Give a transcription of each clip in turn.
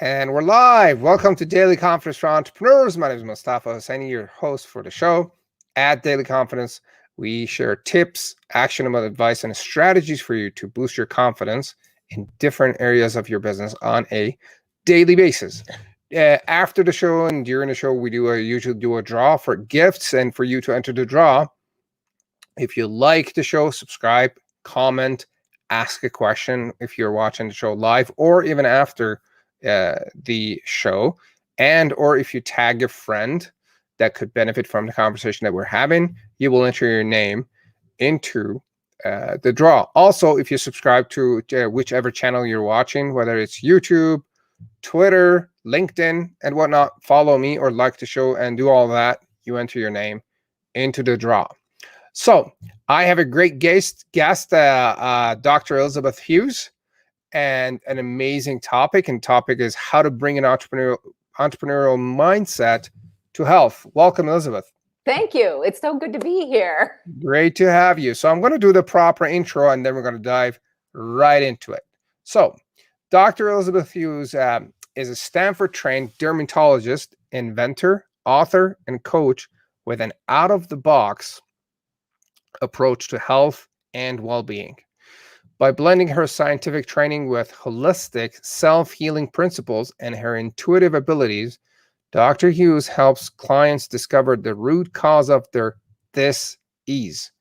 And we're live. Welcome to Daily Confidence for Entrepreneurs. My name is Mustafa Hosseini, your host for the show. At Daily Confidence, we share tips, actionable advice, and strategies for you to boost your confidence in different areas of your business on a daily basis. After the show and during the show, we usually do a draw for gifts, and for you to enter the draw, if you like the show, subscribe, comment, ask a question if you're watching the show live or even after the show, and or if you tag a friend that could benefit from the conversation that we're having, you will enter your name into the draw. Also, if you subscribe to whichever channel you're watching, whether it's YouTube, Twitter, LinkedIn, and whatnot, follow me or like the show and do all that, you enter your name into the draw. So I have a great guest, Dr. Elizabeth Hughes, and an amazing topic. And topic is how to bring an entrepreneurial mindset to health. Welcome, Elizabeth. Thank you. It's so good to be here. Great to have you. So I'm going to do the proper intro, and then we're going to dive right into it. So Dr. Elizabeth Hughes is a Stanford-trained dermatologist, inventor, author, and coach with an out-of-the-box approach to health and well-being. By blending her scientific training with holistic self-healing principles and her intuitive abilities, Dr. Hughes helps clients discover the root cause of their dis-ease,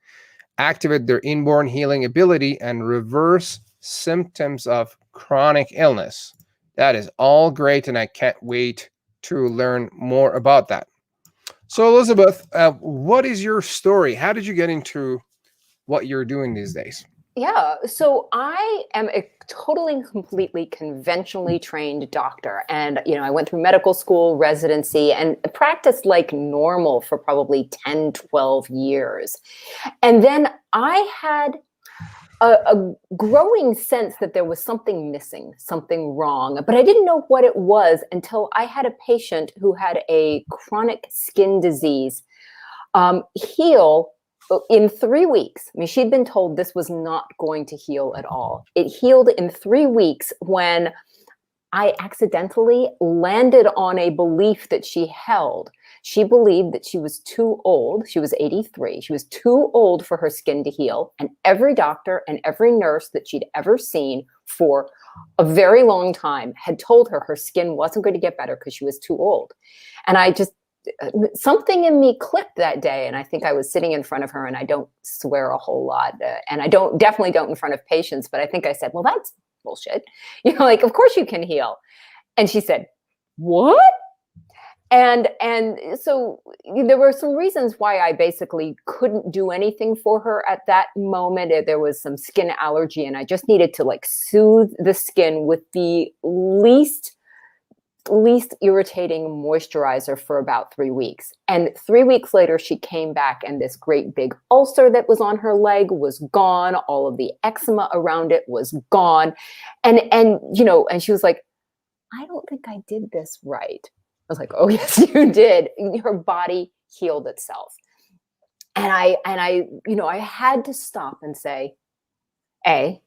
activate their inborn healing ability, and reverse symptoms of chronic illness. That is all great, and I can't wait to learn more about that. So, Elizabeth, what is your story? How did you get into what you're doing these days? Yeah, so I am a totally and completely conventionally trained doctor. And, I went through medical school, residency, and practiced like normal for probably 10, 12 years. And then I had a growing sense that there was something missing, something wrong, but I didn't know what it was until I had a patient who had a chronic skin disease heal in 3 weeks. I mean, she'd been told this was not going to heal at all. It healed in 3 weeks when I accidentally landed on a belief that she held. She believed that she was too old. She was 83. She was too old for her skin to heal. And every doctor and every nurse that she'd ever seen for a very long time had told her her skin wasn't going to get better because she was too old. And something in me clicked that day. And I think I was sitting in front of her, and I don't swear a whole lot. And I definitely don't in front of patients, but I think I said, well, that's bullshit. Of course you can heal. And she said, what? And so there were some reasons why I basically couldn't do anything for her at that moment. There was some skin allergy, and I just needed to soothe the skin with the least irritating moisturizer for about 3 weeks. And 3 weeks later, she came back, and this great big ulcer that was on her leg was gone. All of the eczema around it was gone. And she was like, I don't think I did this right. I was like, oh yes, you did. Her body healed itself. And I had to stop and say, A,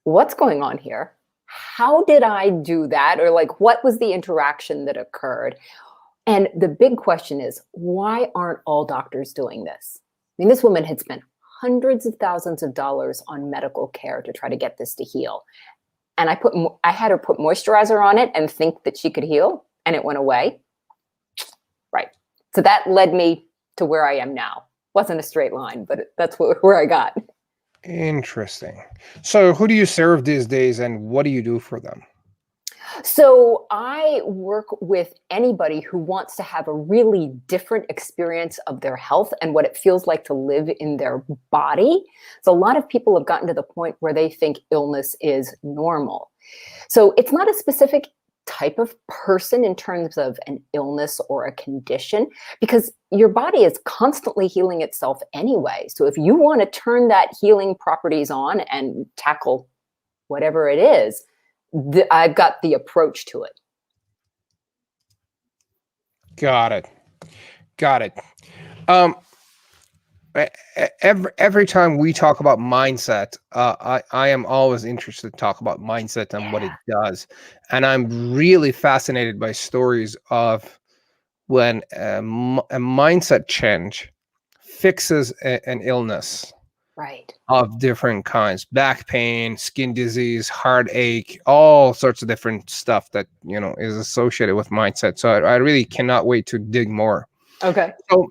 what's going on here? How did I do that? Or what was the interaction that occurred? And the big question is, why aren't all doctors doing this? I mean, this woman had spent hundreds of thousands of dollars on medical care to try to get this to heal. And I had her put moisturizer on it and think that she could heal, and it went away. Right. So that led me to where I am now. Wasn't a straight line, but that's where I got. Interesting. So who do you serve these days, and what do you do for them? So I work with anybody who wants to have a really different experience of their health and what it feels like to live in their body. So a lot of people have gotten to the point where they think illness is normal. So it's not a specific type of person in terms of an illness or a condition, because your body is constantly healing itself anyway. So if you want to turn that healing properties on and tackle whatever it is, I've got the approach to it. Got it. every time we talk about mindset, I am always interested to talk about mindset and what it does. And I'm really fascinated by stories of when a mindset change fixes an illness Right. of different kinds, back pain, skin disease, heartache, all sorts of different stuff that, is associated with mindset. So I really cannot wait to dig more. Okay. So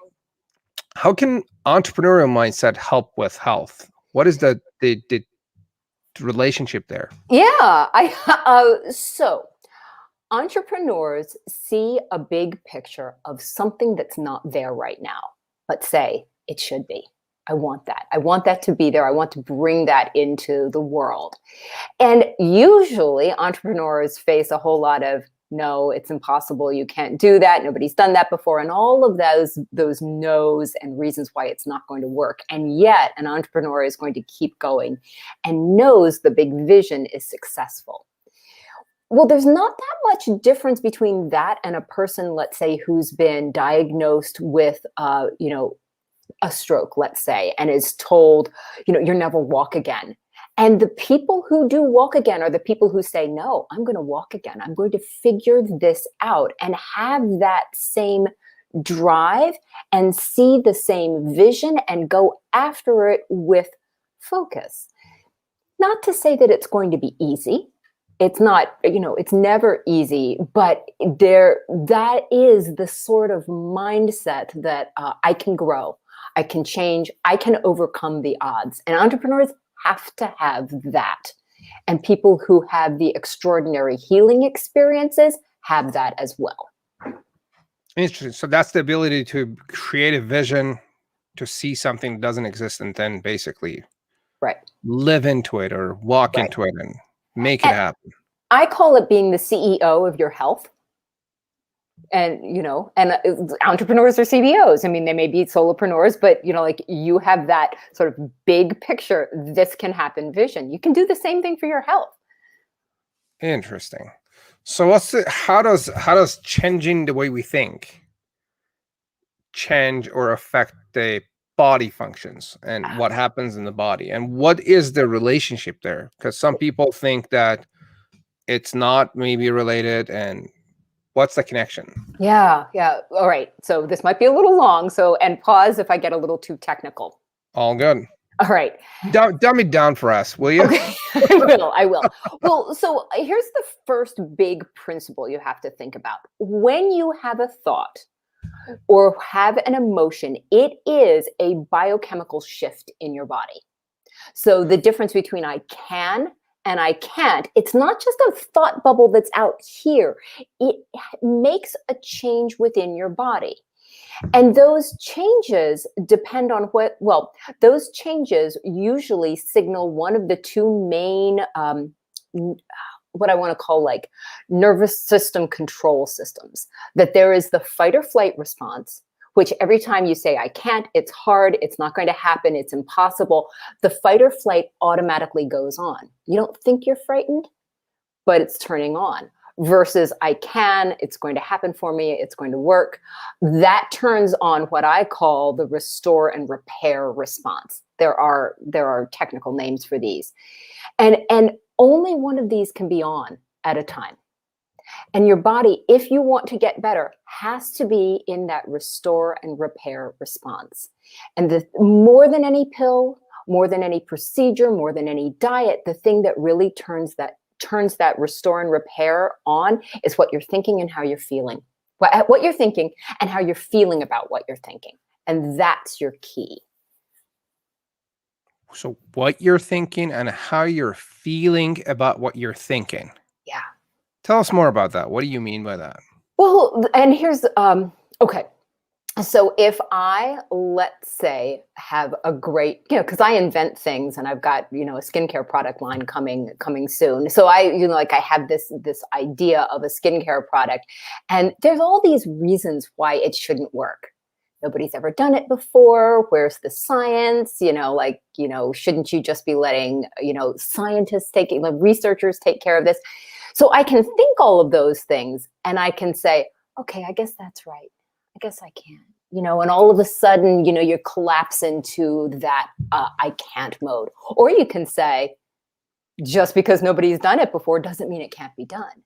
how can entrepreneurial mindset help with health? What is the relationship there? Yeah. So entrepreneurs see a big picture of something that's not there right now, but say it should be. I want that. I want that to be there. I want to bring that into the world. And usually entrepreneurs face a whole lot of no, it's impossible. You can't do that. Nobody's done that before. And all of those no's and reasons why it's not going to work. And yet an entrepreneur is going to keep going and knows the big vision is successful. Well, there's not that much difference between that and a person, let's say, who's been diagnosed with, a stroke, let's say, and is told, you'll never walk again. And the people who do walk again are the people who say, no, I'm going to walk again. I'm going to figure this out and have that same drive and see the same vision and go after it with focus. Not to say that it's going to be easy. It's not, it's never easy, but that is the sort of mindset that I can grow, I can change, I can overcome the odds. And entrepreneurs have to have that. And people who have the extraordinary healing experiences have that as well. Interesting. So that's the ability to create a vision, to see something that doesn't exist, and then basically live into it or walk into it and make it happen. I call it being the CEO of your health. And, entrepreneurs are CEOs. I mean, they may be solopreneurs, but, you have that sort of big picture, this can happen vision. You can do the same thing for your health. Interesting. So how does changing the way we think change or affect the body functions and what happens in the body? And what is the relationship there? Because some people think that it's not maybe related, and what's the connection? Yeah. All right. So this might be a little long. And pause if I get a little too technical. All good. All right. Dumb it down for us, will you? Okay, I will. Well, so here's the first big principle you have to think about. When you have a thought or have an emotion, it is a biochemical shift in your body. So the difference between I can and I can't, it's not just a thought bubble that's out here. It makes a change within your body. And those changes depend on those changes usually signal one of the two main, what I want to call like nervous system control systems. That there is the fight or flight response, which every time you say, I can't, it's hard, it's not going to happen, it's impossible, the fight or flight automatically goes on. You don't think you're frightened, but it's turning on. Versus I can, it's going to happen for me, it's going to work. That turns on what I call the restore and repair response. There are technical names for these. And only one of these can be on at a time. And your body, if you want to get better, has to be in that restore and repair response. And more than any pill, more than any procedure, more than any diet, the thing that really turns that restore and repair on is what you're thinking and how you're feeling. What you're thinking and how you're feeling about what you're thinking. And that's your key. So what you're thinking and how you're feeling about what you're thinking. Yeah. Tell us more about that. What do you mean by that? Well, and here's, okay. So if I, let's say, have a great, because I invent things and I've got, a skincare product line coming soon. So I have this idea of a skincare product, and there's all these reasons why it shouldn't work. Nobody's ever done it before. Where's the science? Shouldn't you just be letting, scientists researchers take care of this? So I can think all of those things and I can say, okay, I guess that's right. I guess I can. and all of a sudden, you collapse into that I can't mode. Or you can say, just because nobody's done it before doesn't mean it can't be done.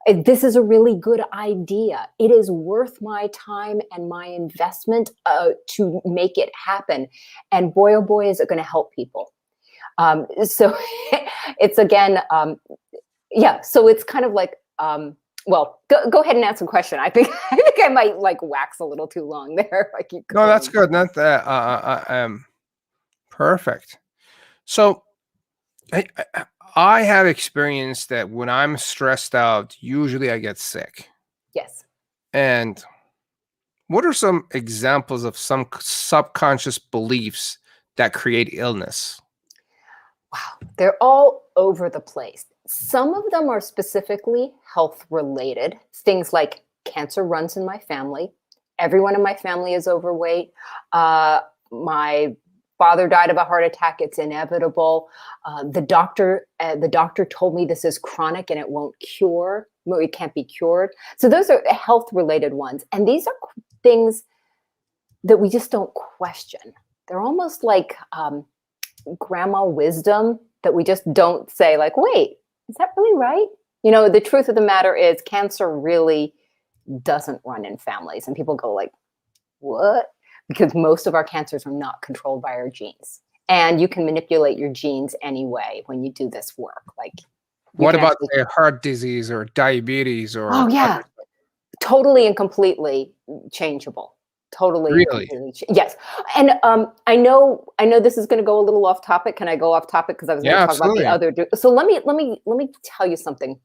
This is a really good idea. It is worth my time and my investment to make it happen. And boy, oh boy, is it going to help people. So it's again, so it's kind of like, well, go ahead and answer the question. I think I might like wax a little too long there. I keep No, that's good. Not perfect. So I have experienced that when I'm stressed out, usually I get sick. Yes. And what are some examples of some subconscious beliefs that create illness? Wow, they're all over the place. Some of them are specifically health related. Things like cancer runs in my family. Everyone in my family is overweight. My father died of a heart attack. It's inevitable. The doctor told me this is chronic and it won't cure. It can't be cured. So those are health related ones. And these are things that we just don't question. They're almost like grandma wisdom that we just don't say like, wait, is that really right? The truth of the matter is cancer really doesn't run in families. And people go like, what? Because most of our cancers are not controlled by our genes. And you can manipulate your genes anyway when you do this work. Like, what about heart disease or diabetes or? Oh yeah, totally and completely changeable. Totally. Really? Yes. And I know this is going to go a little off topic. Can I go off topic? Because I was going to talk absolutely. about the other. So let me tell you something.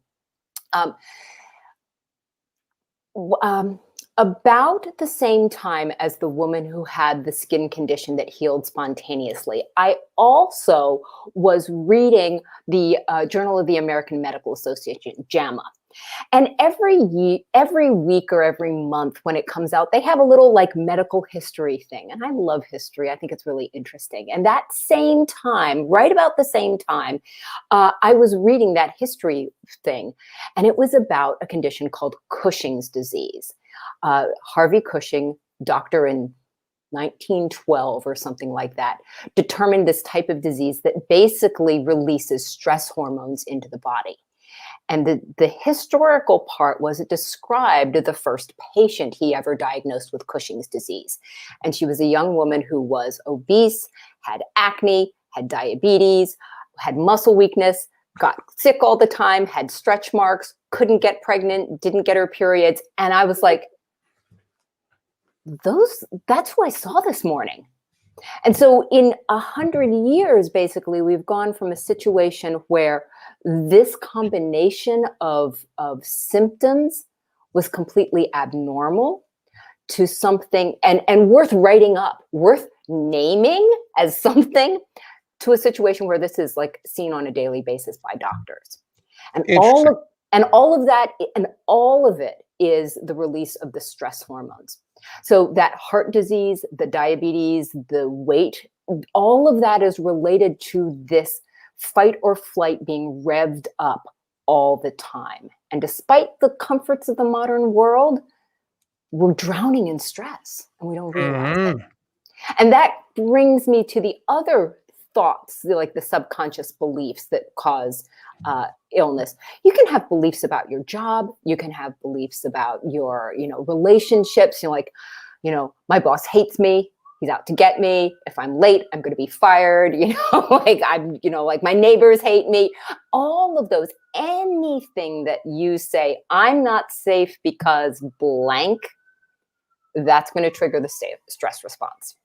About the same time as the woman who had the skin condition that healed spontaneously, I also was reading the Journal of the American Medical Association, JAMA. And every week or every month when it comes out, they have a little like medical history thing. And I love history. I think it's really interesting. And that same time, right about the same time, I was reading that history thing. And it was about a condition called Cushing's disease. Harvey Cushing, doctor in 1912 or something like that, determined this type of disease that basically releases stress hormones into the body. And the historical part was it described the first patient he ever diagnosed with Cushing's disease. And she was a young woman who was obese, had acne, had diabetes, had muscle weakness, got sick all the time, had stretch marks, couldn't get pregnant, didn't get her periods. And I was like, that's who I saw this morning. And so in 100 years, basically, we've gone from a situation where this combination of symptoms was completely abnormal to something and worth writing up, worth naming as something, to a situation where this is like seen on a daily basis by doctors. And all of it is the release of the stress hormones. So that heart disease, the diabetes, the weight, all of that is related to this fight or flight being revved up all the time. And despite the comforts of the modern world, we're drowning in stress and we don't realize it. And that brings me to the other thoughts, like the subconscious beliefs that cause illness. You can have beliefs about your job. You can have beliefs about your, relationships. My boss hates me. He's out to get me. If I'm late, I'm going to be fired. Like my neighbors hate me. All of those, anything that you say, I'm not safe because blank, that's going to trigger the stress response.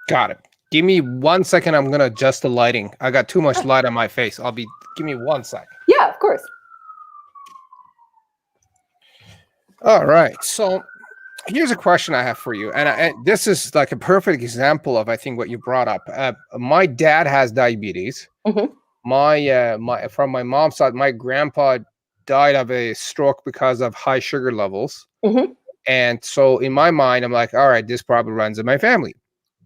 Got it. Give me 1 second. I'm going to adjust the lighting. I got too much light on my face. Give me 1 sec. Yeah, of course. All right. So here's a question I have for you. And this is like a perfect example of, I think, what you brought up. My dad has diabetes. Mm-hmm. From my mom's side, my grandpa died of a stroke because of high sugar levels. Mm-hmm. And so in my mind, I'm like, all right, this probably runs in my family.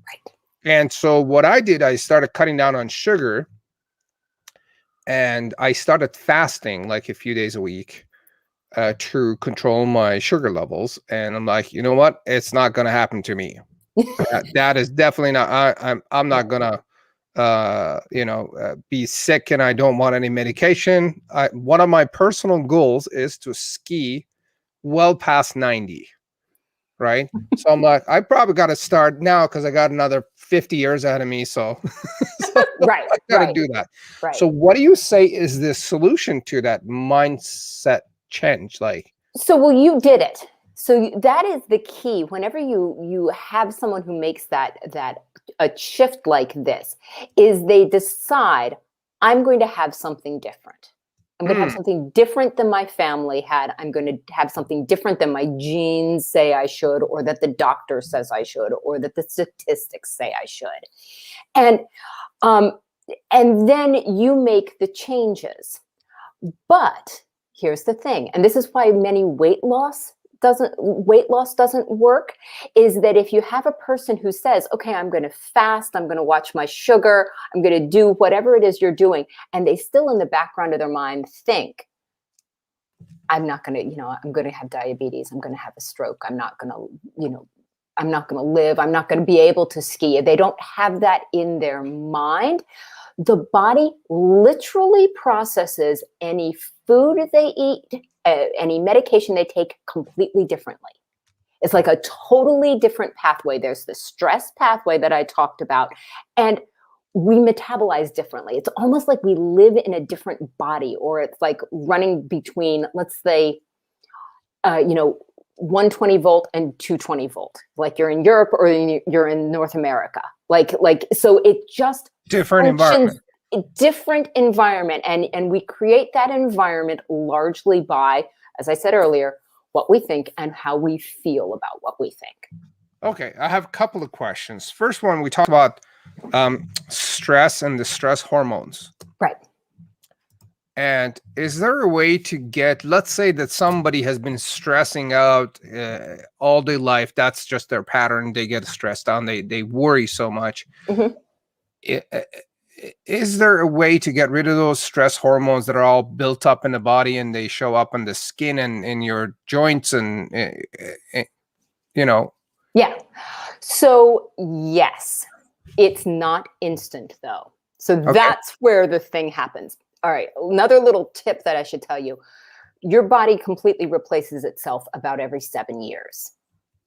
Right. And so what I did, I started cutting down on sugar and I started fasting like a few days a week. to control my sugar levels, and I'm like, you know what? It's not going to happen to me. That is definitely not. I'm not gonna be sick, and I don't want any medication. One of my personal goals is to ski well past 90. Right. So I'm like, I probably got to start now because I got another 50 years ahead of me. So, so Right, I got to right, do that. right. So what do you say is the solution to that mindset change? Like, So, well, you did it. So that is the key. Whenever you have someone who makes that a shift like this, is they decide, I'm going to have something different. I'm going to have hmm, something different than my family had. I'm going to have something different than my genes say I should, or that the doctor says I should, or that the statistics say I should. And um, and then you make the changes. But here's the thing, and this is why many weight loss doesn't work, is that if you have a person who says, okay, I'm going to fast, I'm going to watch my sugar, I'm going to do whatever it is you're doing, and they still in the background of their mind think, I'm not going to, I'm going to have diabetes, I'm going to have a stroke, I'm not going to, I'm not going to live, I'm not going to be able to ski. If they don't have that in their mind, the body literally processes any food they eat, any medication they take completely differently. It's like a totally different pathway. There's the stress pathway that I talked about, and we metabolize differently. It's almost like we live in a different body, or it's like running between, let's say, 120 volt and 220 volt, like you're in Europe or you're in North America. So it just different functions environment. a different environment, and we create that environment largely by, as I said earlier, what we think and how we feel about what we think. Okay, I have a couple of questions. First one, we talked about stress and the stress hormones. Right. And is there a way to get, let's say that somebody has been stressing out all their life, that's just their pattern, they get stressed out, they worry so much. Mm-hmm. Is there a way to get rid of those stress hormones that are all built up in the body and they show up on the skin and in your joints and, you know? Yeah. So, yes, it's not instant though. So Okay. that's where the thing happens. All right. Another little tip that I should tell you, your body completely replaces itself about every 7 years.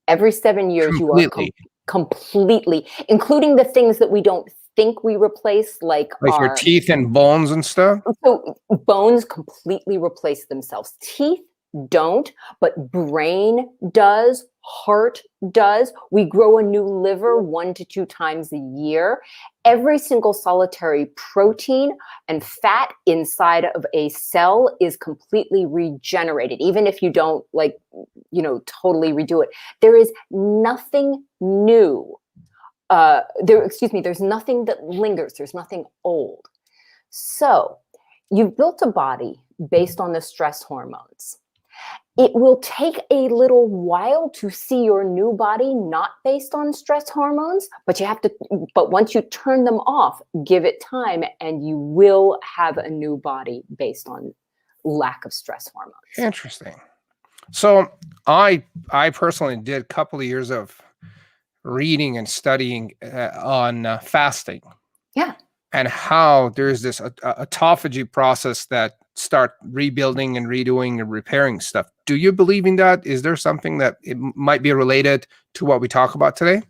Every 7 years, you are Completely. completely, including the things that we don't think we replace, like Like your our teeth and bones and stuff? so bones completely replace themselves. Teeth don't, but brain does, heart does. We grow a new liver 1 to 2 times a year. Every single solitary protein and fat inside of a cell is completely regenerated, even if you don't totally redo it. There is nothing new. There's nothing that lingers. There's nothing old. So you've built a body based on the stress hormones. It will take a little while to see your new body not based on stress hormones, but once you turn them off, give it time, and you will have a new body based on lack of stress hormones. Interesting. So I personally did a couple of years of reading and studying on fasting. Yeah. And how there's this autophagy process that start rebuilding and redoing and repairing stuff. Do you believe in that? Is there something that it might be related to what we talk about today?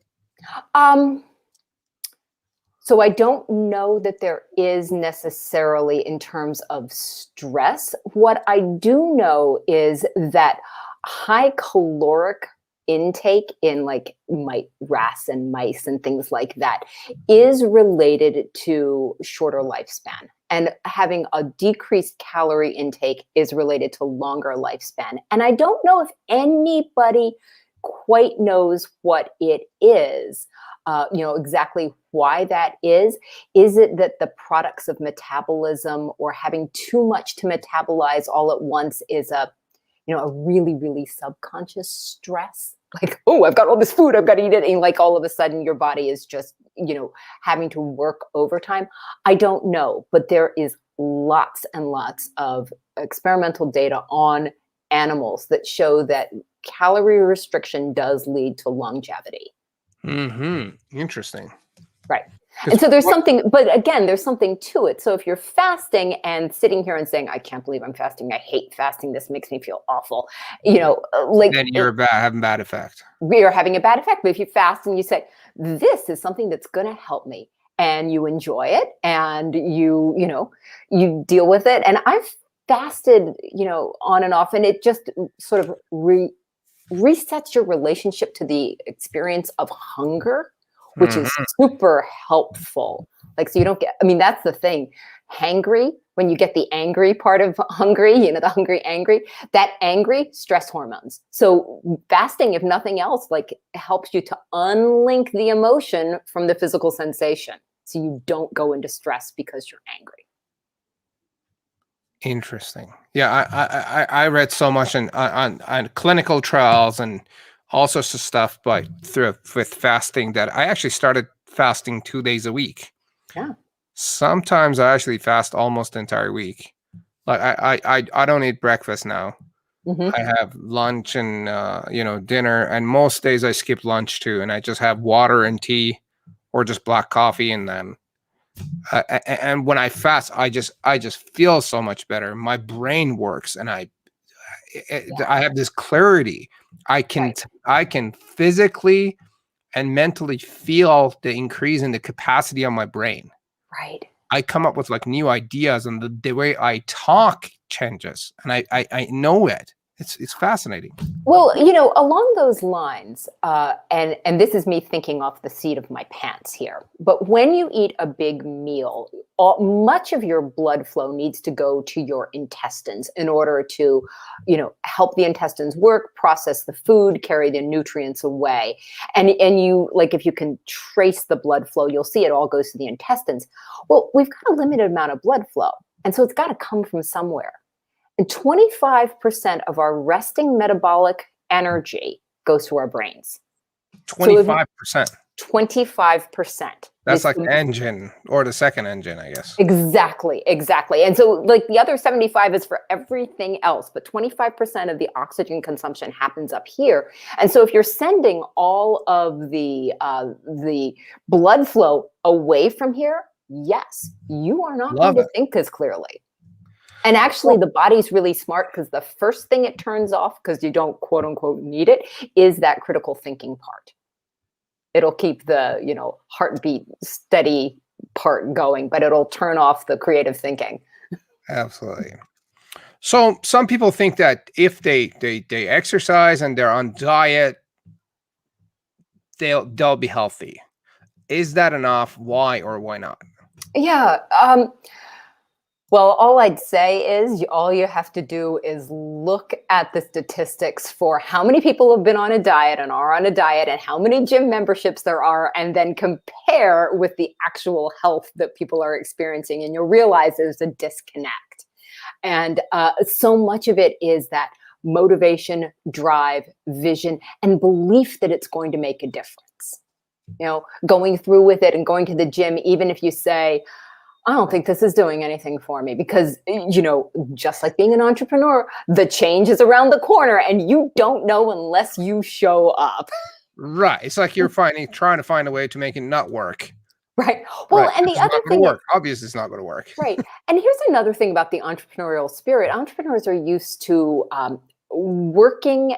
So I don't know that there is necessarily in terms of stress. What I do know is that high caloric intake in like rats and mice and things like that is related to shorter lifespan. And having a decreased calorie intake is related to longer lifespan. And I don't know if anybody quite knows what it is. Exactly why that is. Is it that the products of metabolism or having too much to metabolize all at once is a really, really subconscious stress? Like, oh, I've got all this food, I've got to eat it. And like all of a sudden your body is just, having to work overtime. I don't know, but there is lots and lots of experimental data on animals that show that calorie restriction does lead to longevity. Interesting. Right. And so there's something, but again, there's something to it. So if you're fasting and sitting here and saying, I can't believe I'm fasting, I hate fasting, this makes me feel awful, then you're having bad effect. We are having a bad effect. But if you fast and you say, this is something that's going to help me, and you enjoy it, and you deal with it. And I've fasted, on and off, and it just sort of resets your relationship to the experience of hunger, which is super helpful. Like, so you don't get, that's the thing. Hangry, when you get the angry part of hungry, the hungry, angry, that angry, stress hormones. So fasting, if nothing else, like helps you to unlink the emotion from the physical sensation. So you don't go into stress because you're angry. Interesting. Yeah, I read so much on clinical trials and all sorts of stuff, but with fasting, that I actually started fasting 2 days a week. Yeah. Sometimes I actually fast almost the entire week. Like I don't eat breakfast now. I have lunch and dinner, and most days I skip lunch too, and I just have water and tea, or just black coffee, and then. And when I fast, I just feel so much better. My brain works, and I have this clarity. I can physically and mentally feel the increase in the capacity on my brain. Right. I come up with like new ideas, and the way I talk changes, and I know it. It's fascinating. Well, along those lines, and this is me thinking off the seat of my pants here, but when you eat a big meal, much of your blood flow needs to go to your intestines in order to, help the intestines work, process the food, carry the nutrients away. And you, like, if you can trace the blood flow, you'll see it all goes to the intestines. Well, we've got a limited amount of blood flow, and so it's got to come from somewhere. And 25% of our resting metabolic energy goes to our brains. 25%. 25%. That's like the engine, or the second engine, I guess. Exactly. And so like the other 75 is for everything else, but 25% of the oxygen consumption happens up here. And so if you're sending all of the blood flow away from here, yes, you are not going to think as clearly. And actually, the body's really smart, because the first thing it turns off, because you don't quote unquote need it, is that critical thinking part. It'll keep the, heartbeat steady part going, but it'll turn off the creative thinking. Absolutely. So some people think that if they exercise and they're on diet, they'll be healthy. Is that enough? Why or why not? Yeah. Well, all I'd say is all you have to do is look at the statistics for how many people have been on a diet and are on a diet, and how many gym memberships there are, and then compare with the actual health that people are experiencing. And you'll realize there's a disconnect. And so much of it is that motivation, drive, vision, and belief that it's going to make a difference. Going through with it and going to the gym, even if you say, I don't think this is doing anything for me, because, just like being an entrepreneur, the change is around the corner, and you don't know unless you show up. Right. It's like you're trying to find a way to make it not work. Right. Well, and the other thing, obviously it's not going to work. Right. And here's another thing about the entrepreneurial spirit. Entrepreneurs are used to working,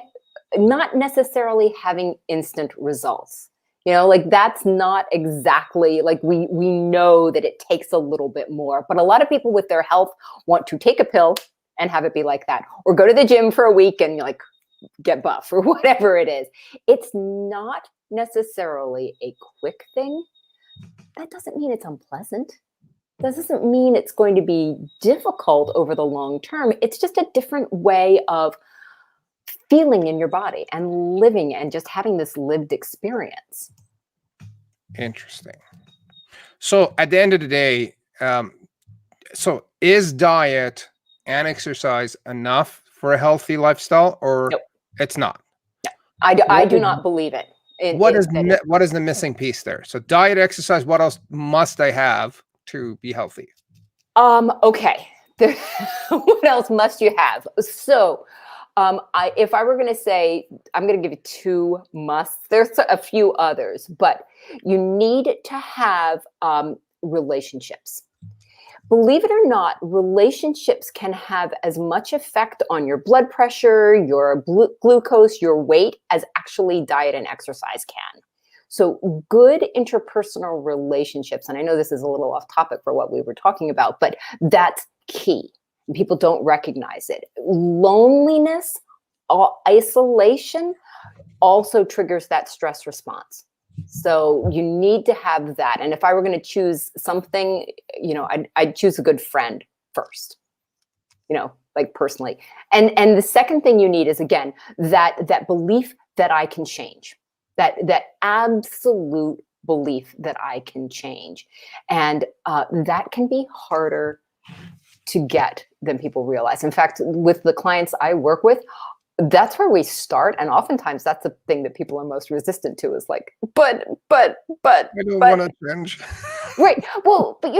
not necessarily having instant results. Like that's not exactly like we know that it takes a little bit more, but a lot of people with their health want to take a pill and have it be like that, or go to the gym for a week and like get buff or whatever it is. It's not necessarily a quick thing. That doesn't mean it's unpleasant. That doesn't mean it's going to be difficult over the long term. It's just a different way of feeling in your body and living and just having this lived experience. Interesting. So at the end of the day, so is diet and exercise enough for a healthy lifestyle, or Nope. It's not? No. I do not believe it. What is the missing piece there? So diet, exercise, what else must I have to be healthy? Okay. What else must you have? So If I were going to say, I'm going to give you two musts. There's a few others, but you need to have relationships. Believe it or not, relationships can have as much effect on your blood pressure, your glucose, your weight, as actually diet and exercise can. So good interpersonal relationships, and I know this is a little off topic for what we were talking about, but that's key. People don't recognize it. Loneliness, isolation also triggers that stress response. So you need to have that. And if I were going to choose something, I'd choose a good friend first, like personally. And the second thing you need is, again, that belief that I can change, that absolute belief that I can change. And that can be harder to get than people realize. In fact, with the clients I work with, that's where we start. And oftentimes that's the thing that people are most resistant to, is like, but. I don't want to change. Right. Well, but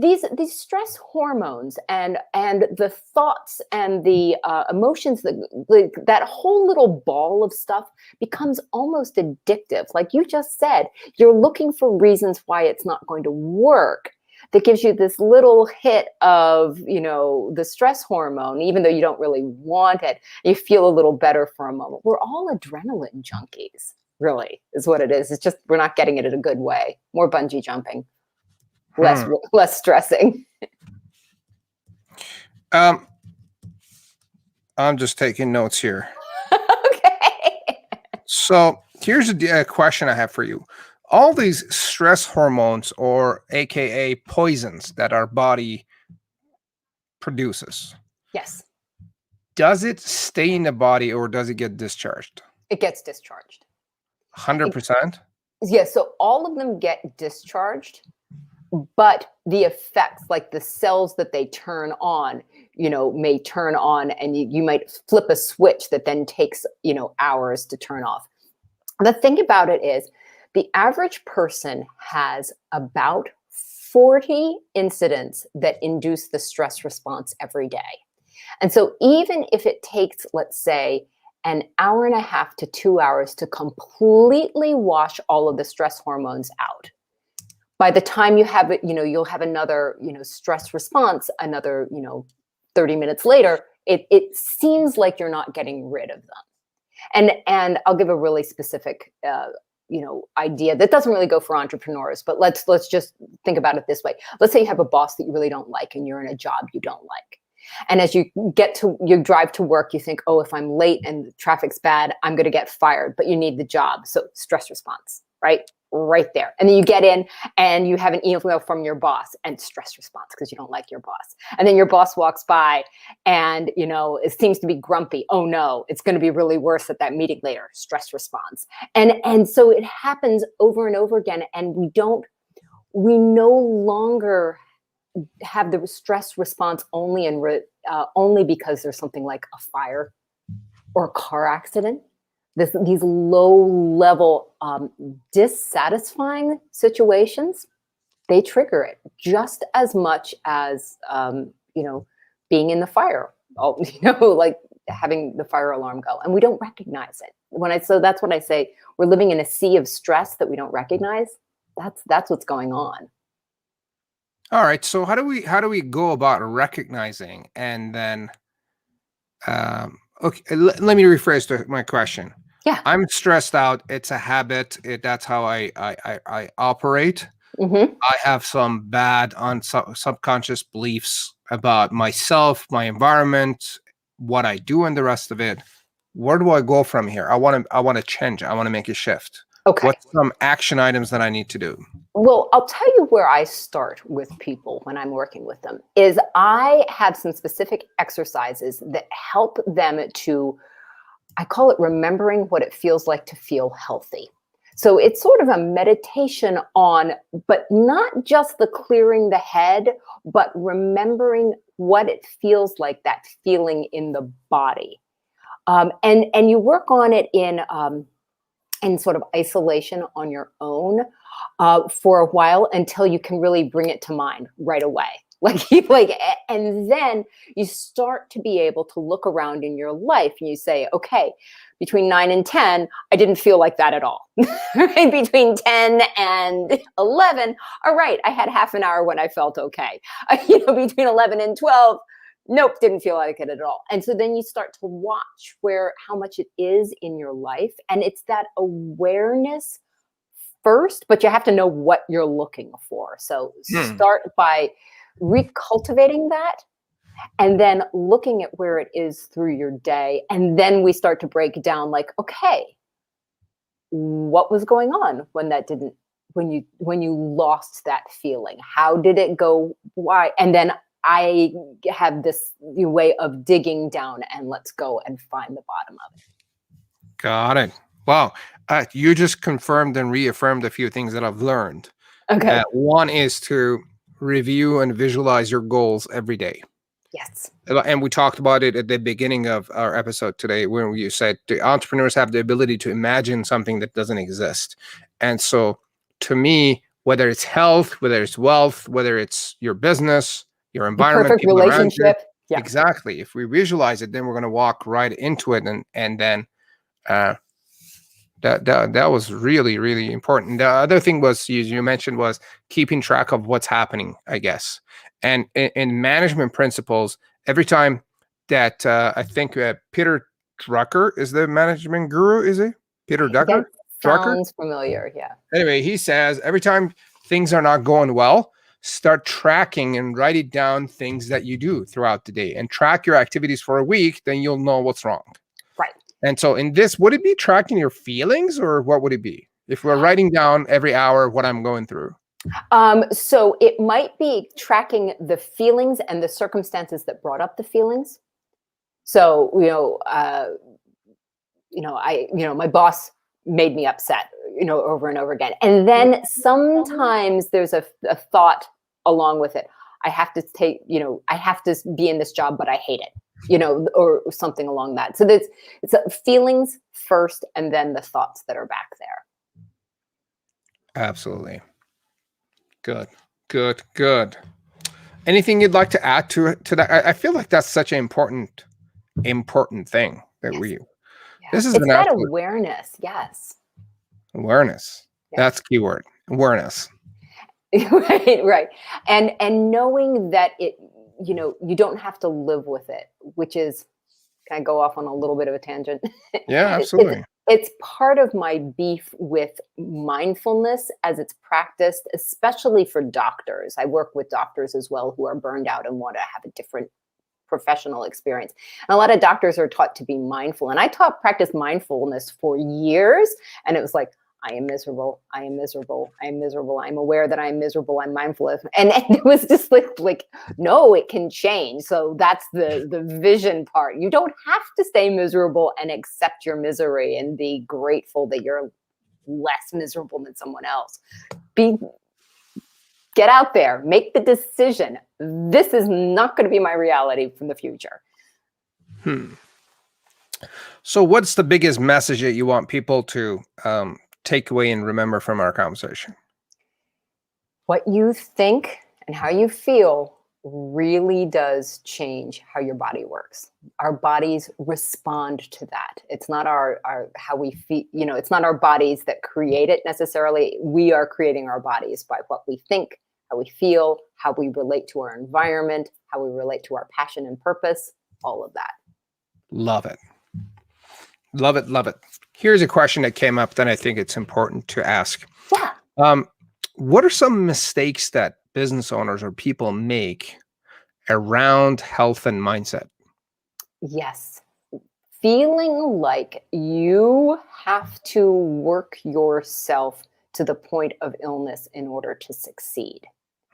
these stress hormones and the thoughts and the emotions, that whole little ball of stuff becomes almost addictive. Like you just said, you're looking for reasons why it's not going to work. That gives you this little hit of, the stress hormone, even though you don't really want it. You feel a little better for a moment. We're all adrenaline junkies, really, is what it is. It's just we're not getting it in a good way. More bungee jumping, less stressing. I'm just taking notes here. Okay. So here's a question I have for you. All these stress hormones, or AKA poisons, that our body produces. Yes. Does it stay in the body, or does it get discharged? It gets discharged. 100%? Yeah, so all of them get discharged, but the effects, like the cells that they turn on, may turn on, and you might flip a switch that then takes, hours to turn off. The thing about it is, the average person has about 40 incidents that induce the stress response every day. And so even if it takes, let's say, an hour and a half to 2 hours to completely wash all of the stress hormones out, by the time you have it, you'll have another, stress response, another, 30 minutes later, it seems like you're not getting rid of them. And I'll give a really specific idea that doesn't really go for entrepreneurs, but let's just think about it this way. Let's say you have a boss that you really don't like, and you're in a job you don't like. And as you drive to work, you think, oh, if I'm late and the traffic's bad, I'm going to get fired, but you need the job. So stress response, right there. And then you get in and you have an email from your boss, and stress response because you don't like your boss. And then your boss walks by and, it seems to be grumpy. Oh no, it's going to be really worse at that meeting later. Stress response. And so it happens over and over again. And we no longer have the stress response only because there's something like a fire or a car accident. These low-level, dissatisfying situations, they trigger it just as much as being in the fire. Like having the fire alarm go, and we don't recognize it. So that's what I say. We're living in a sea of stress that we don't recognize. That's what's going on. All right. So how do we go about recognizing, and then, okay, let me rephrase my question. Yeah. I'm stressed out. It's a habit. That's how I operate. Mm-hmm. I have some bad subconscious beliefs about myself, my environment, what I do, and the rest of it. Where do I go from here? I want to change. I want to make a shift. Okay. What's some action items that I need to do? Well, I'll tell you where I start with people when I'm working with them is I have some specific exercises that help them to, I call it remembering what it feels like to feel healthy. So it's sort of a meditation on, but not just the clearing the head, but remembering what it feels like, that feeling in the body. And you work on it in sort of isolation on your own for a while until you can really bring it to mind right away. And then you start to be able to look around in your life and you say, okay, between 9 and 10, I didn't feel like that at all. Right? Between 10 and 11, all right, I had half an hour when I felt okay. Between 11 and 12, nope, didn't feel like it at all. And so then you start to watch how much it is in your life. And it's that awareness first, but you have to know what you're looking for. So start by recultivating that, and then looking at where it is through your day. And then we start to break down, like, okay, what was going on when you lost that feeling? How did it go? Why? And then I have this way of digging down, and let's go and find the bottom of it. Got it. Wow. You just confirmed and reaffirmed a few things that I've learned. Okay. One is to review and visualize your goals every day. Yes. And we talked about it at the beginning of our episode today, when you said the entrepreneurs have the ability to imagine something that doesn't exist. And so to me, whether it's health, whether it's wealth, whether it's your business, your environment, Perfect people around you, relationship. Yeah. exactly. If we visualize it, then we're going to walk right into it. And then that was really, really important. The other thing was you mentioned was keeping track of what's happening, I guess. And in management principles, every time that I think Peter Drucker is the management guru, is he? Peter Drucker? Sounds familiar, yeah. Anyway, he says every time things are not going well, start tracking and writing down things that you do throughout the day, and track your activities for a week. Then you'll know what's wrong. Right. And so in this, would it be tracking your feelings, or what would it be if we're writing down every hour what I'm going through? So it might be tracking the feelings and the circumstances that brought up the feelings. So, my boss made me upset, over and over again. And then sometimes there's a thought along with it. I have to be in this job, but I hate it, or something along that. So it's feelings first, and then the thoughts that are back there. Absolutely. Good. Anything you'd like to add to that? I feel like that's such an important thing that this is it's that awareness. Yes. Awareness. Yes. That's keyword. Awareness. Right. And knowing that you don't have to live with it, which is, can I go off on a little bit of a tangent? Yeah, absolutely. It's part of my beef with mindfulness as it's practiced, especially for doctors. I work with doctors as well who are burned out and want to have a different professional experience. And a lot of doctors are taught to be mindful. And I practiced mindfulness for years. And it was like, I am miserable. I am miserable. I am miserable. I'm aware that I'm miserable. I'm mindful of, and it was just like, no, it can change. So that's the vision part. You don't have to stay miserable and accept your misery and be grateful that you're less miserable than someone else. Get out there, make the decision. This is not going to be my reality from the future. So what's the biggest message that you want people to take away and remember from our conversation? What you think and how you feel really does change how your body works. Our bodies respond to that. It's not our how we feel, it's not our bodies that create it necessarily. We are creating our bodies by what we think, how we feel, how we relate to our environment, how we relate to our passion and purpose, all of that. Love it. Love it. Love it. Here's a question that came up that I think it's important to ask. Yeah. What are some mistakes that business owners or people make around health and mindset? Yes. Feeling like you have to work yourself to the point of illness in order to succeed.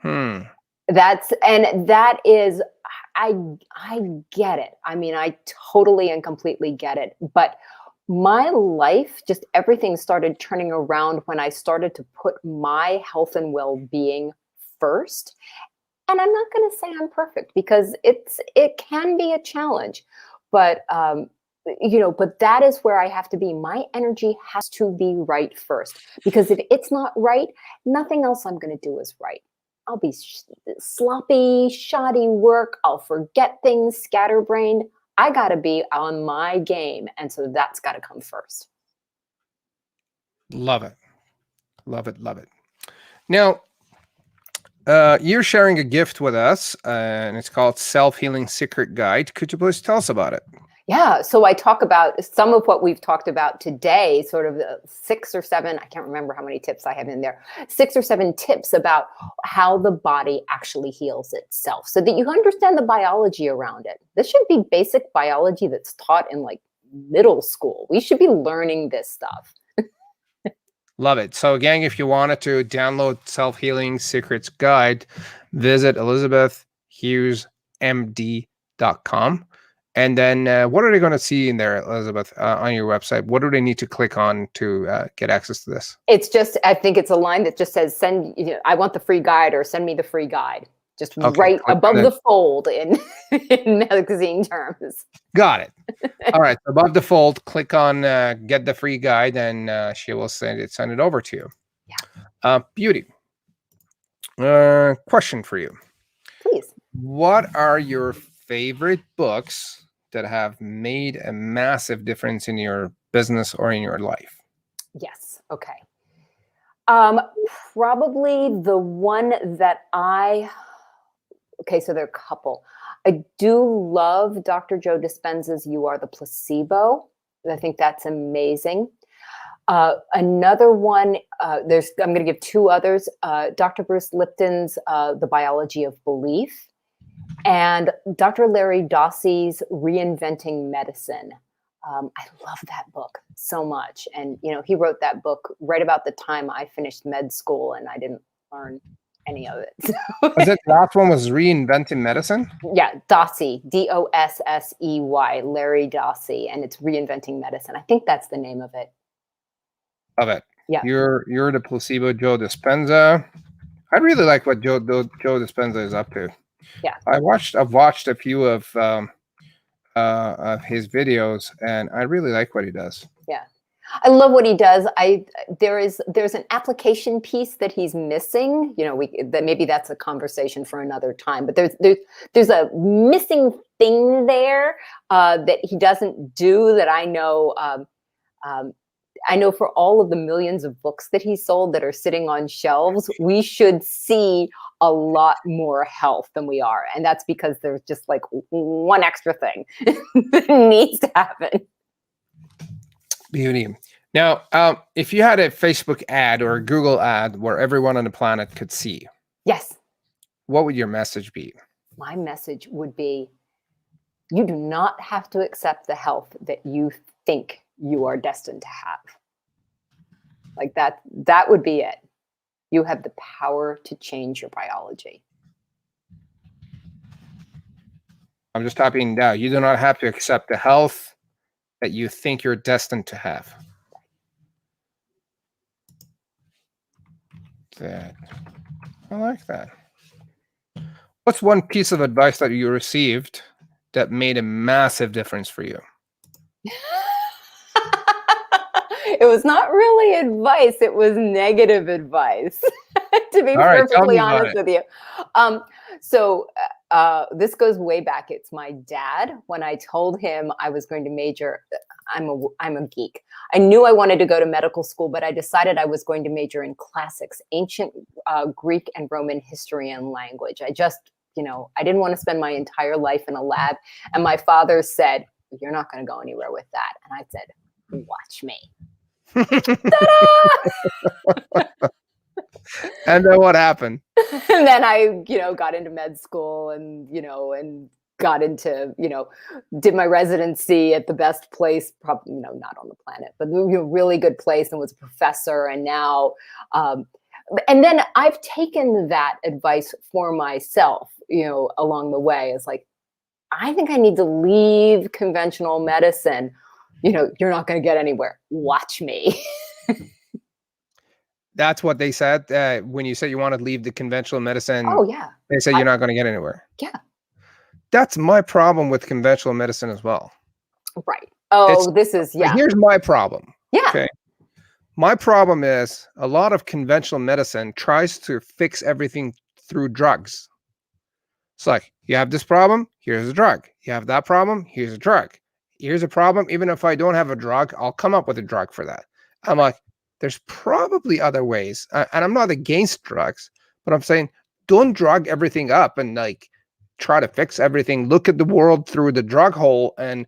That is, I get it. I mean, I totally and completely get it. But my life, just everything started turning around when I started to put my health and well-being first. And I'm not going to say I'm perfect, because it can be a challenge, but but that is where I have to be. My energy has to be right first, because if it's not right, nothing else I'm going to do is right. I'll be sloppy, shoddy work. I'll forget things, scatterbrained. I got to be on my game. And so that's got to come first. Love it. Love it. Love it. Now, you're sharing a gift with us, and it's called Self-Healing Secret Guide. Could you please tell us about it? Yeah, so I talk about some of what we've talked about today, sort of 6 or 7, I can't remember how many tips I have in there, 6 or 7 tips about how the body actually heals itself so that you understand the biology around it. This should be basic biology that's taught in like middle school. We should be learning this stuff. Love it. So again, if you wanted to download Self-Healing Secrets Guide, visit elizabethhughesmd.com. And then what are they going to see in there, Elizabeth, on your website? What do they need to click on to get access to this? It's just, I think it's a line that just says, I want the free guide, or send me the free guide. Just right above the fold in magazine terms. Got it. All right. Above the fold, click on get the free guide, and she will send it over to you. Yeah. Beauty. Question for you. Please. What are your favorite books that have made a massive difference in your business or in your life? Yes. Okay. Probably the one that so there are a couple. I do love Dr. Joe Dispenza's You Are the Placebo. I think that's amazing. Another one, I'm going to give 2 others. Dr. Bruce Lipton's The Biology of Belief, and Dr. Larry Dossey's Reinventing Medicine. I love that book so much. And, he wrote that book right about the time I finished med school, and I didn't learn any of it. Was it the last one was Reinventing Medicine? Yeah, Dossey, Dossey, Larry Dossey, and it's Reinventing Medicine. I think that's the name of it. Love it. Yeah. You're the Placebo, Joe Dispenza. I really like what Joe Dispenza is up to. Yeah. I've watched a few of his videos, and I really like what he does. Yeah. I love what he does. There's an application piece that he's missing. Maybe that's a conversation for another time. But there's a missing thing there that he doesn't do that I know. I know for all of the millions of books that he sold that are sitting on shelves, we should see a lot more health than we are, and that's because there's just like one extra thing that needs to happen. Beauty. Now, if you had a Facebook ad or a Google ad where everyone on the planet could see, yes, what would your message be? My message would be, you do not have to accept the health that you think you are destined to have. Like that would be it. You have the power to change your biology. I'm just typing down. You do not have to accept the health that you think you're destined to have. I like that. What's one piece of advice that you received that made a massive difference for you? It was not really advice. It was negative advice, to be perfectly honest with you. This goes way back. It's my dad. When I told him I was going to major, I'm a geek. I knew I wanted to go to medical school, but I decided I was going to major in classics, ancient Greek and Roman history and language. I just, I didn't want to spend my entire life in a lab. And my father said, "You're not going to go anywhere with that." And I said, "Watch me." And then what happened? And then I, got into med school and got into, did my residency at the best place, probably, not on the planet, but really good place, and was a professor. And now, and then I've taken that advice for myself, along the way. It's like, I think I need to leave conventional medicine. You're not going to get anywhere. Watch me. That's what they said when you said you want to leave the conventional medicine. Oh, yeah. They said you're not going to get anywhere. Yeah. That's my problem with conventional medicine as well. Right. Oh, Here's my problem. Yeah. Okay. My problem is a lot of conventional medicine tries to fix everything through drugs. It's like, you have this problem, here's a drug. You have that problem, here's a drug. Here's a problem. Even if I don't have a drug, I'll come up with a drug for that. I'm like, there's probably other ways. And I'm not against drugs, but I'm saying, don't drug everything up and like try to fix everything. Look at the world through the drug hole. And,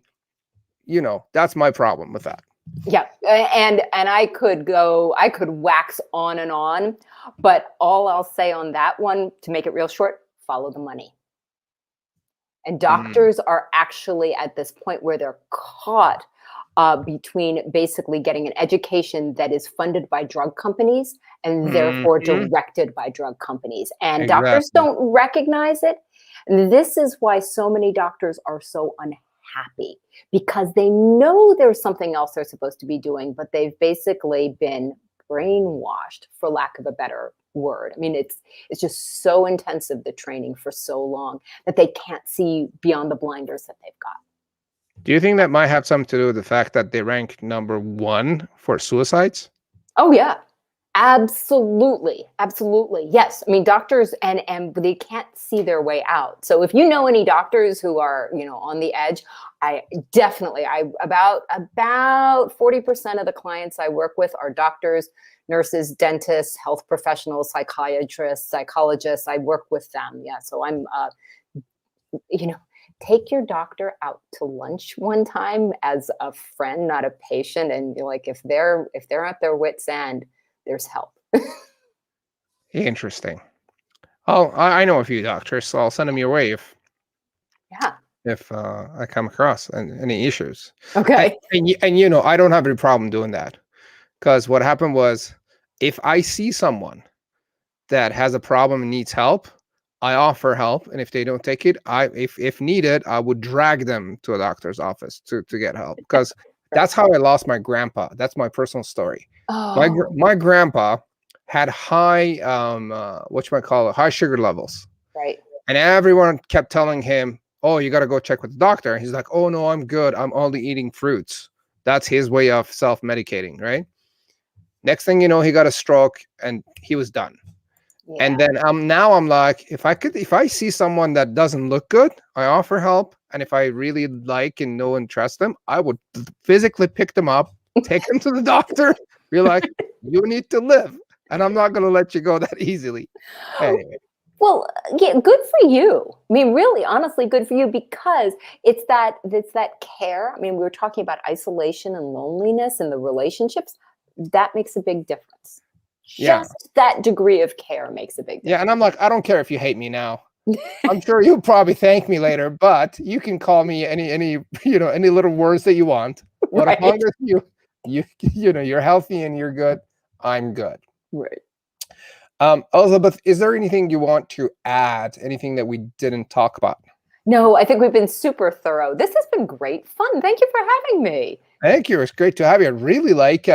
that's my problem with that. Yeah. And I could wax on and on, but all I'll say on that one, to make it real short, follow the money. And doctors are actually at this point where they're caught between basically getting an education that is funded by drug companies and therefore directed by drug companies. And doctors don't recognize it. And this is why so many doctors are so unhappy, because they know there's something else they're supposed to be doing, but they've basically been brainwashed, for lack of a better word. I mean, it's just so intensive, the training for so long, that they can't see beyond the blinders that they've got. Do you think that might have something to do with the fact that they rank #1 for suicides? Oh yeah, absolutely, absolutely. Yes, I mean, doctors and they can't see their way out. So if you know any doctors who are on the edge, about 40% of the clients I work with are doctors, nurses, dentists, health professionals, psychiatrists, psychologists. I work with them. Yeah. So I'm, take your doctor out to lunch one time as a friend, not a patient. And like, if they're at their wit's end, there's help. Interesting. Oh, I know a few doctors, so I'll send them your way if I come across any issues. Okay. And I don't have any problem doing that, because what happened was, if I see someone that has a problem and needs help, I offer help, and if they don't take it, if needed, I would drag them to a doctor's office to get help, because that's how I lost my grandpa. That's my personal story. Oh. My grandpa had high high sugar levels. Right. And everyone kept telling him, "Oh, you got to go check with the doctor." And he's like, "Oh no, I'm good. I'm only eating fruits." That's his way of self-medicating, right? Next thing you know, he got a stroke and he was done. Yeah. And then now I'm like, if I see someone that doesn't look good, I offer help. And if I really like and know and trust them, I would physically pick them up, take them to the doctor, be like, you need to live, and I'm not going to let you go that easily. Anyway. Well, yeah, good for you. I mean, really, honestly, good for you, because it's that care. I mean, we were talking about isolation and loneliness and the relationships. That makes a big difference. Just that degree of care makes a big difference. Yeah, and I'm like, I don't care if you hate me now. I'm sure you'll probably thank me later, but you can call me any little words that you want. But as long as you're healthy and you're good, I'm good. Right. Elizabeth, is there anything you want to add? Anything that we didn't talk about? No, I think we've been super thorough. This has been great fun. Thank you for having me. Thank you. It's great to have you. I really like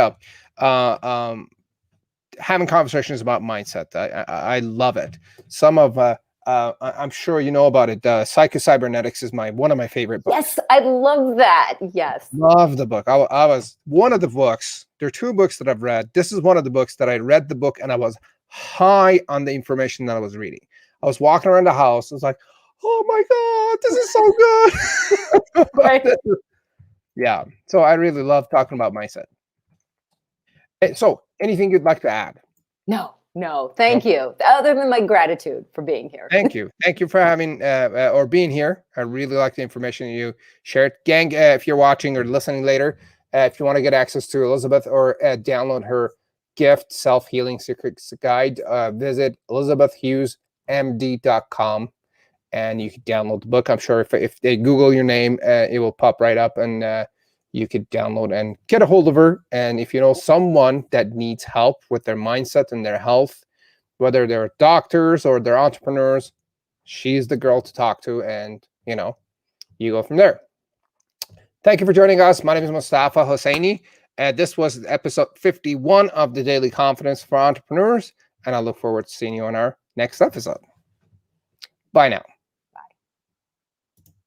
having conversations about mindset. I love it. Some of I'm sure you know about it. Psycho-Cybernetics is one of my favorite books. Yes, I love that. Yes. Love the book. I was one of the books. There are 2 books that I've read. This is one of the books that I read the book and I was high on the information that I was reading. I was walking around the house. I was like, oh my God, this is so good. Right. Yeah. So I really love talking about mindset. So anything you'd like to add? No. Thank you. Other than my gratitude for being here. Thank you. Thank you for having or being here. I really like the information you shared. Gang, if you're watching or listening later, if you want to get access to Elizabeth or download her gift, Self-Healing Secrets Guide, visit elizabethhughesmd.com and you can download the book. I'm sure if they Google your name, it will pop right up and you could download and get a hold of her. And if you know someone that needs help with their mindset and their health, whether they're doctors or they're entrepreneurs, she's the girl to talk to, and you go from there. Thank you for joining us. My name is Mustafa Hosseini. This was episode 51 of the Daily Confidence for Entrepreneurs, and I look forward to seeing you on our next episode. Bye now.